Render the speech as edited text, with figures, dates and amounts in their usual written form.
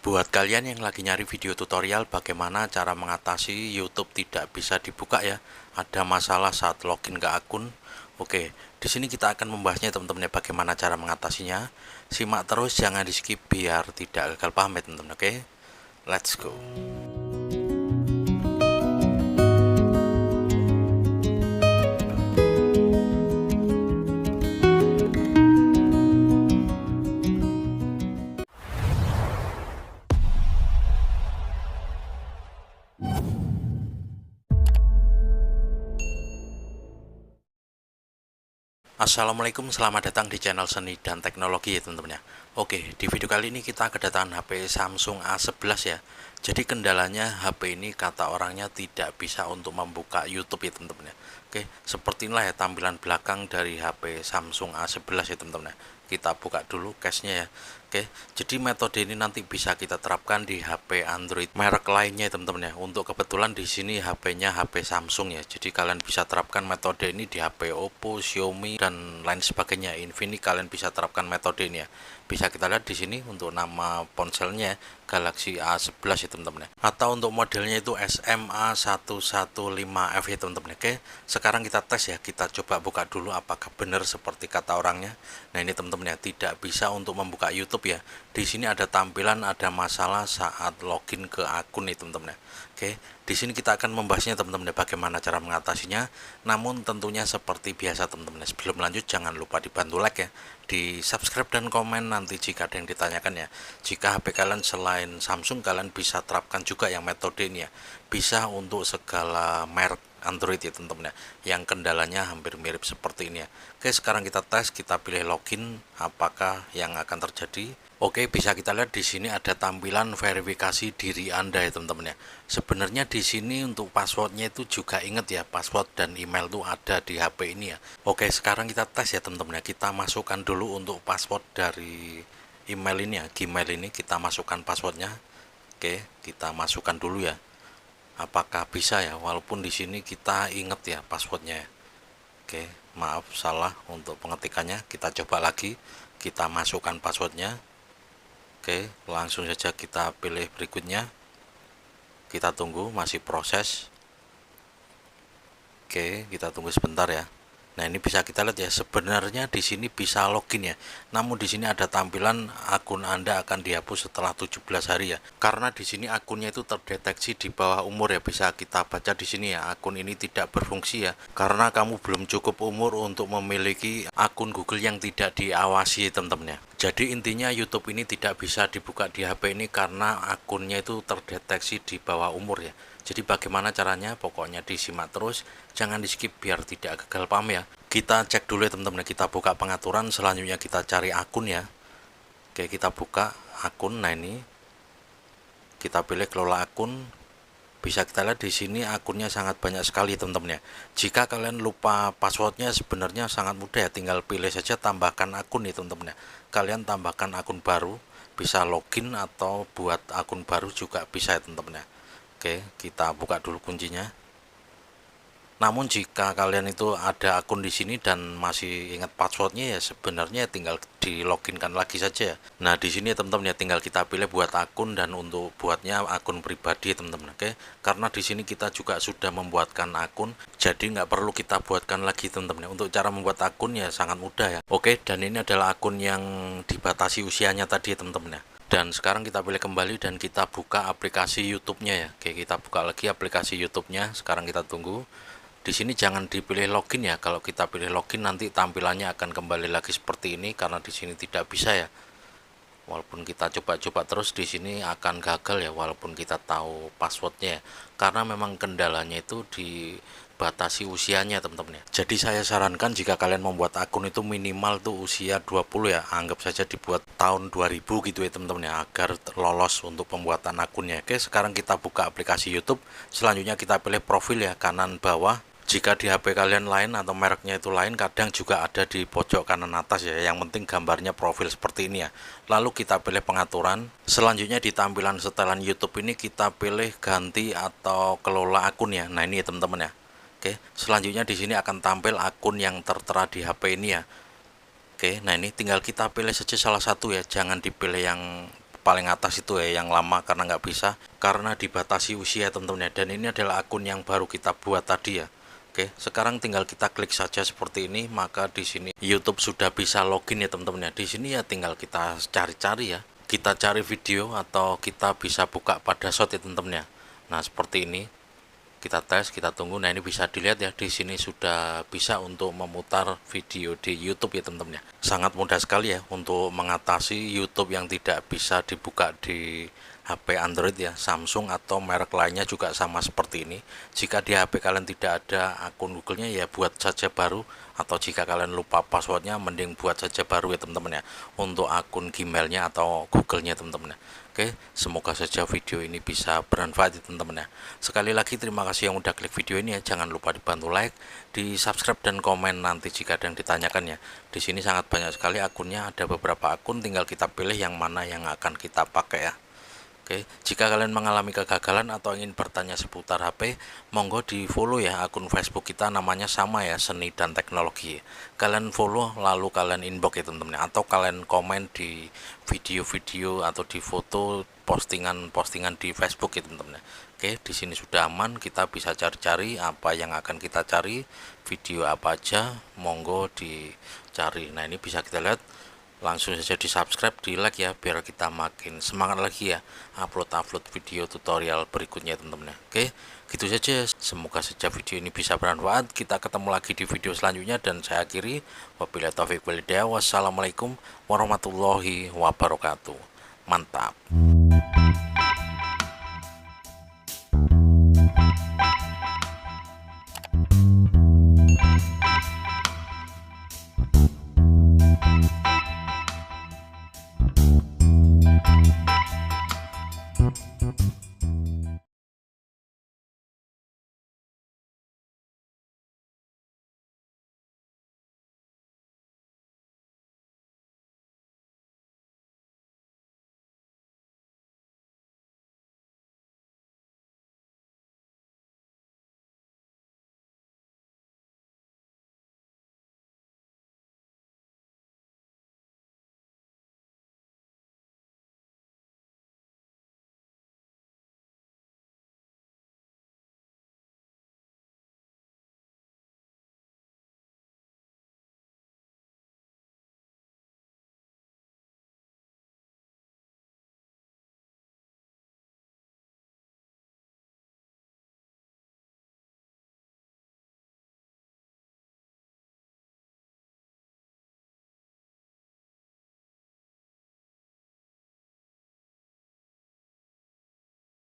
Buat kalian yang lagi nyari video tutorial bagaimana cara mengatasi YouTube tidak bisa dibuka ya, ada masalah saat login ke akun. Oke, di sini kita akan membahasnya teman-teman ya, bagaimana cara mengatasinya. Simak terus, jangan di skip biar tidak gagal paham ya teman-teman. Oke, let's go. Assalamualaikum, selamat datang di channel Seni dan Teknologi ya teman-teman ya. Oke, di video kali ini kita kedatangan HP Samsung A11 ya. Jadi kendalanya HP ini kata orangnya tidak bisa untuk membuka YouTube ya teman-teman ya. Oke, seperti inilah ya tampilan belakang dari HP Samsung A11 ya teman-teman ya. Kita buka dulu case-nya ya. Oke, jadi metode ini nanti bisa kita terapkan di HP Android merek lainnya ya teman-teman ya. Untuk kebetulan di sini HP-nya HP Samsung ya. Jadi kalian bisa terapkan metode ini di HP Oppo, Xiaomi dan lain sebagainya. Infinix kalian bisa terapkan metode ini ya. Bisa kita lihat di sini untuk nama ponselnya Galaxy A11 ya teman-teman ya. Atau untuk modelnya itu SMA115F ya teman-teman. Oke, sekarang kita tes ya. Kita coba buka dulu apakah benar seperti kata orangnya. Nah, ini teman-teman ya, tidak bisa untuk membuka YouTube ya. Di sini ada tampilan ada masalah saat login ke akun nih teman-teman ya. Oke, di sini kita akan membahasnya teman-teman ya, bagaimana cara mengatasinya. Namun tentunya seperti biasa teman-teman ya, sebelum lanjut jangan lupa dibantu like ya, di subscribe dan komen nanti jika ada yang ditanyakan ya. Jika HP kalian selain Samsung, kalian bisa terapkan juga yang metode ini ya. Bisa untuk segala merek Android ya teman-teman ya, yang kendalanya hampir mirip seperti ini ya. Oke, sekarang kita tes, kita pilih login, apakah yang akan terjadi. Oke, bisa kita lihat di sini ada tampilan verifikasi diri Anda ya teman-teman ya. Sebenarnya di sini untuk passwordnya itu juga ingat ya, password dan email itu ada di HP ini ya. Oke, sekarang kita tes ya teman-teman ya. Kita masukkan dulu untuk password dari email ini ya, Gmail ini kita masukkan passwordnya. Oke, kita masukkan dulu ya. Apakah bisa ya? Walaupun di sini kita ingat ya passwordnya ya. Oke, maaf salah untuk pengetikannya. Kita coba lagi. Kita masukkan passwordnya. Oke, langsung saja kita pilih berikutnya. Kita tunggu, masih proses. Oke, kita tunggu sebentar ya. Nah, ini bisa kita lihat ya, sebenarnya di sini bisa login ya. Namun di sini ada tampilan akun Anda akan dihapus setelah 17 hari ya. Karena di sini akunnya itu terdeteksi di bawah umur ya. Bisa kita baca di sini ya, akun ini tidak berfungsi ya. Karena kamu belum cukup umur untuk memiliki akun Google yang tidak diawasi teman-teman ya. Jadi intinya YouTube ini tidak bisa dibuka di HP ini karena akunnya itu terdeteksi di bawah umur ya. Jadi bagaimana caranya? Pokoknya disimak terus, jangan di skip biar tidak gagal paham ya. Kita cek dulu ya teman-teman, kita buka pengaturan, selanjutnya kita cari akun ya. Oke, kita buka akun. Nah, ini kita pilih kelola akun. Bisa kita lihat di sini akunnya sangat banyak sekali teman-teman ya. Jika kalian lupa passwordnya sebenarnya sangat mudah ya, tinggal pilih saja tambahkan akun nih teman-teman ya. Kalian tambahkan akun baru, bisa login atau buat akun baru juga bisa ya teman-teman ya. Oke, kita buka dulu kuncinya. Namun jika kalian itu ada akun di sini dan masih ingat passwordnya ya sebenarnya tinggal di loginkan lagi saja ya. Nah, di sini teman-teman ya tinggal kita pilih buat akun dan untuk buatnya akun pribadi teman-teman. Oke, karena di sini kita juga sudah membuatkan akun, jadi nggak perlu kita buatkan lagi teman-teman ya. Untuk cara membuat akun ya sangat mudah ya. Oke, dan ini adalah akun yang dibatasi usianya tadi teman-teman ya. Dan sekarang kita pilih kembali dan kita buka aplikasi YouTube-nya ya. Oke, kita buka lagi aplikasi YouTube-nya. Sekarang kita tunggu. Di sini jangan dipilih login ya. Kalau kita pilih login nanti tampilannya akan kembali lagi seperti ini karena di sini tidak bisa ya. Walaupun kita coba-coba terus di sini akan gagal ya walaupun kita tahu passwordnya ya. Karena memang kendalanya itu di batasi usianya teman-teman ya. Jadi saya sarankan jika kalian membuat akun itu minimal tuh usia 20 ya. Anggap saja dibuat tahun 2000 gitu ya teman-teman ya, agar lolos untuk pembuatan akunnya. Oke, sekarang kita buka aplikasi YouTube. Selanjutnya kita pilih profil ya, kanan bawah. Jika di HP kalian lain atau mereknya itu lain, kadang juga ada di pojok kanan atas ya. Yang penting gambarnya profil seperti ini ya. Lalu kita pilih pengaturan. Selanjutnya di tampilan setelan YouTube ini kita pilih ganti atau kelola akun ya. Nah, ini ya teman-teman ya. Oke, selanjutnya di sini akan tampil akun yang tertera di HP ini ya. Oke, nah ini tinggal kita pilih saja salah satu ya, jangan dipilih yang paling atas itu ya yang lama, karena nggak bisa, karena dibatasi usia teman-teman ya. Dan ini adalah akun yang baru kita buat tadi ya. Oke, sekarang tinggal kita klik saja seperti ini, maka di sini YouTube sudah bisa login ya teman-teman ya. Di sini ya tinggal kita cari-cari ya. Kita cari video atau kita bisa buka pada shot ya teman-teman ya. Nah, seperti ini. Kita tes, kita tunggu. Nah, ini bisa dilihat ya, di sini sudah bisa untuk memutar video di YouTube ya teman-teman ya. Sangat mudah sekali ya untuk mengatasi YouTube yang tidak bisa dibuka di HP Android ya, Samsung atau merek lainnya juga sama seperti ini. Jika di HP kalian tidak ada akun Google-nya ya buat saja baru, atau jika kalian lupa passwordnya mending buat saja baru ya teman-teman ya, untuk akun Gmail-nya atau Google-nya teman-teman ya. Oke, semoga saja video ini bisa bermanfaat ya teman-teman ya. Sekali lagi terima kasih yang udah klik video ini ya. Jangan lupa dibantu like, di subscribe dan komen nanti jika ada yang ditanyakan ya. Di sini sangat banyak sekali akunnya, ada beberapa akun, tinggal kita pilih yang mana yang akan kita pakai ya. Oke, jika kalian mengalami kegagalan atau ingin bertanya seputar HP, monggo di follow ya akun Facebook kita, namanya sama ya, Seni dan Teknologi. Kalian follow lalu kalian inbox ya teman-teman, atau kalian komen di video-video atau di foto postingan-postingan di Facebook ya teman-teman. Oke, di sini sudah aman, kita bisa cari-cari apa yang akan kita cari, video apa aja, monggo dicari. Nah, ini bisa kita lihat. Langsung saja di subscribe, di like ya, biar kita makin semangat lagi ya upload video tutorial berikutnya teman-teman. Oke, gitu saja, semoga saja video ini bisa bermanfaat. Kita ketemu lagi di video selanjutnya, dan saya akhiri wabillahi taufiq wal hidayah. Wassalamualaikum warahmatullahi wabarakatuh. Mantap.